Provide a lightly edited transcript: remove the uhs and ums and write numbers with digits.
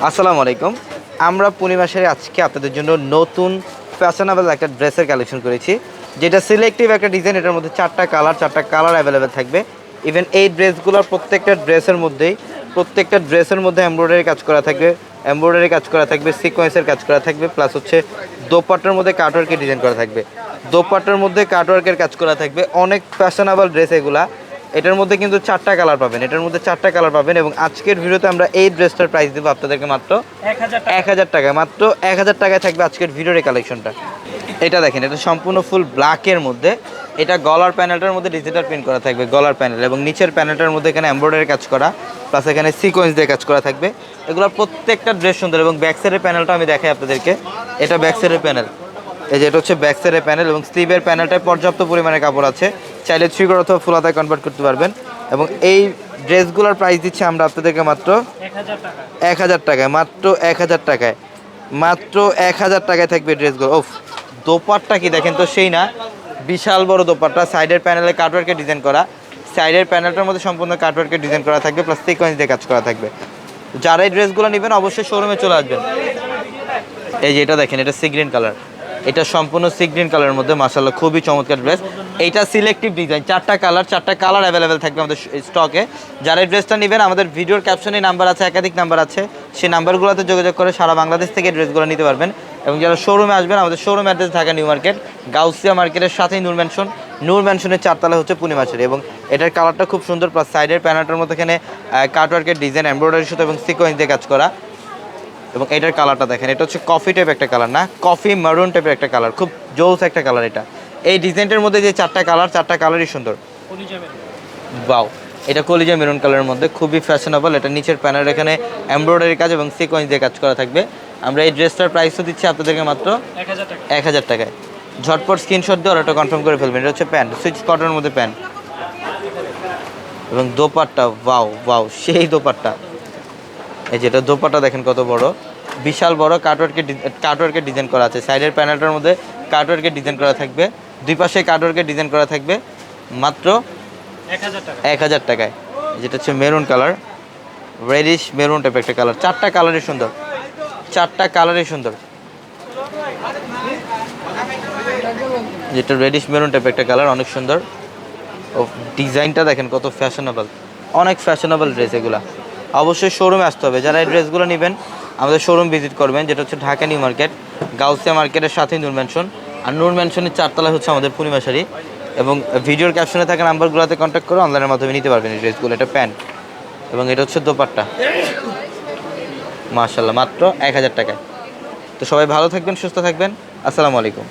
আসসালামু আলাইকুম। আমরা পূর্ণিমা শাড়ি আজকে আপনাদের জন্য নতুন ফ্যাশনেবল একটা ড্রেসের কালেকশন করেছি, যেটা সিলেক্টিভ একটা ডিজাইন। এটার মধ্যে চারটা কালার অ্যাভেলেবেল থাকবে। ইভেন এই ড্রেসগুলোর প্রত্যেকটা ড্রেসের মধ্যে এমব্রয়ডারি কাজ করা থাকবে, সিকোয়েন্সের কাজ করা থাকবে, প্লাস হচ্ছে দোপাট্টার মধ্যে কাটওয়ার্কের ডিজাইন করা থাকবে। দোপাট্টার মধ্যে কাটওয়ার্কের কাজ করা থাকবে। অনেক ফ্যাশনেবল ড্রেস এগুলা। এটার মধ্যে কিন্তু চারটা কালার পাবেন এবং আজকের ভিডিওতে আমরা এই ড্রেসটার প্রাইস দেবো আপনাদেরকে মাত্র 1000 টাকায়। মাত্র 1000 টাকায় থাকবে আজকের ভিডিওর এই কালেকশনটা। এটা দেখেন, এটা সম্পূর্ণ ফুল ব্ল্যাকের মধ্যে। এটা গলার প্যানেলটার মধ্যে ডিজিটাল প্রিন্ট করা থাকবে, গলার প্যানেল, এবং নিচের প্যানেলটার মধ্যে এখানে এমব্রয়ডারি কাজ করা, প্লাস এখানে সিকোয়েন্স দিয়ে কাজ করা থাকবে। এগুলো প্রত্যেকটা ড্রেস সুন্দর। এবং ব্যাক সাইডের প্যানেলটা আমি দেখাই আপনাদেরকে। এটা ব্যাক সাইডের প্যানেল, এই যে এটা হচ্ছে ব্যাক সাইডের প্যানেল, এবং স্লিভের প্যানেলটায় পর্যাপ্ত পরিমাণে কাপড় আছে। চাইলে থ্রি-কোয়ার্টার অথবা ফুল হাতায় কনভার্ট করতে পারবেন। এবং এই ড্রেসগুলোর প্রাইস দিচ্ছি আমরা আপনাদেরকে মাত্র 1000 টাকায়। মাত্র 1000 টাকায়, মাত্র 1000 টাকায় থাকবে ড্রেসগুলো। ওফ, দোপাট্টা কি দেখেন তো, সেই না, বিশাল বড় দোপাট্টা। সাইডের প্যানেলে কাটওয়ার্কের ডিজাইন করা, সাইডের প্যানেলটার মধ্যে সম্পূর্ণ কাটওয়ার্কের ডিজাইন করা থাকবে, প্লাস সিকোয়েন্স দিয়ে কাজ করা থাকবে। যারা এই ড্রেসগুলো নেবেন অবশ্যই শোরুমে চলে আসবেন। এই যে এটা দেখেন, এটা সি গ্রিন কালার, এটা সম্পূর্ণ সি গ্রিন কালারের মধ্যে মাশাআল্লাহ খুবই চমৎকার ড্রেস। এইটা সিলেক্টিভ ডিজাইন, চারটা কালার অ্যাভেলেবেল থাকবে আমাদের স্টকে। যারা এই ড্রেসটা নেবেন, আমাদের ভিডিওর ক্যাপশনে নাম্বার আছে, একাধিক নাম্বার আছে, সেই নাম্বারগুলোতে যোগাযোগ করে সারা বাংলাদেশ থেকে ড্রেসগুলো নিতে পারবেন। এবং যারা শোরুমে আসবেন, আমাদের showroom address Dhaka new market, Gausia মার্কেটের সাথেই নূর ম্যানশনের চারতলা হচ্ছে পূর্ণিমা শাড়ি। এবং এটার কালারটা খুব সুন্দর, প্লাস সাইডের প্যানেলটার মধ্যে এখানে কাটওয়ার্কের ডিজাইন, এমব্রয়ডারি সুতো এবং সিকোয়েন্স দিয়ে কাজ করা। এবং এটার কালারটা দেখেন, এটা হচ্ছে কফি টাইপ একটা কালার, না কফি মারুন টাইপের একটা কালার, খুব জোস একটা কালার এটা। এই ডিজাইনটার মধ্যে যে চারটা কালারই সুন্দর। বাও, এটা কলিজা মেরুন কালারের মধ্যে খুবই ফ্যাশনেবল। এটা নিচের প্যানেল এখানে এমব্রয়ডারি কাজ এবং সিকোয়েন্স দিয়ে কাজ করা থাকবে। আমরা এই ড্রেসটার প্রাইসও দিচ্ছি আপনাদেরকে মাত্র 1000 টাকায়। ঝটপট স্ক্রিনশট দিয়ে অর্ডারটা কনফার্ম করে ফেলবেন। এটা হচ্ছে প্যান্ট, সুইচ কটনের মধ্যে প্যান্ট, এবং দোপাট্টা, ওয়াও সেই দোপাট্টা। এই যে এটা দোপাট্টা দেখেন কত বড়, বিশাল বড় কাটওয়ার্কের ডিজাইন করা আছে। সাইডের প্যানেলটার মধ্যে কাটওয়ার্কের ডিজাইন করা থাকবে, দুই পাশে কাটওয়ার্কের ডিজাইন করা থাকবে, মাত্র 1000 টাকায়। যেটা হচ্ছে মেরুন কালার, রেডিশ মেরুন টাইপের একটা কালার। চারটা কালারই সুন্দর। যেটা রেডিশ মেরুন টাইপের একটা কালার, অনেক সুন্দর। ও ডিজাইনটা দেখেন কত ফ্যাশনেবল, অনেক ফ্যাশনেবল ড্রেস এগুলা। অবশ্যই শোরুমে আসতে হবে। যারা এই ড্রেসগুলো নেবেন আমাদের শোরুম ভিজিট করবেন, যেটা হচ্ছে ঢাকা নিউ মার্কেট, গাউসিয়া মার্কেটের সাথেই নূর ম্যানশন। আর নূর ম্যানশনের চারতলায় হচ্ছে আমাদের পূর্ণিমা শাড়ি। এবং ভিডিওর ক্যাপশনে থাকা নাম্বারগুলোতে কন্ট্যাক্ট করে অনলাইনের মাধ্যমে নিতে পারবেন এই ড্রেসগুলো। এটা প্যান্ট এবং এটা হচ্ছে দোপাট্টা। মাশাআল্লাহ, মাত্র 1000 টাকায়। তো সবাই ভালো থাকবেন, সুস্থ থাকবেন। আসসালামু আলাইকুম।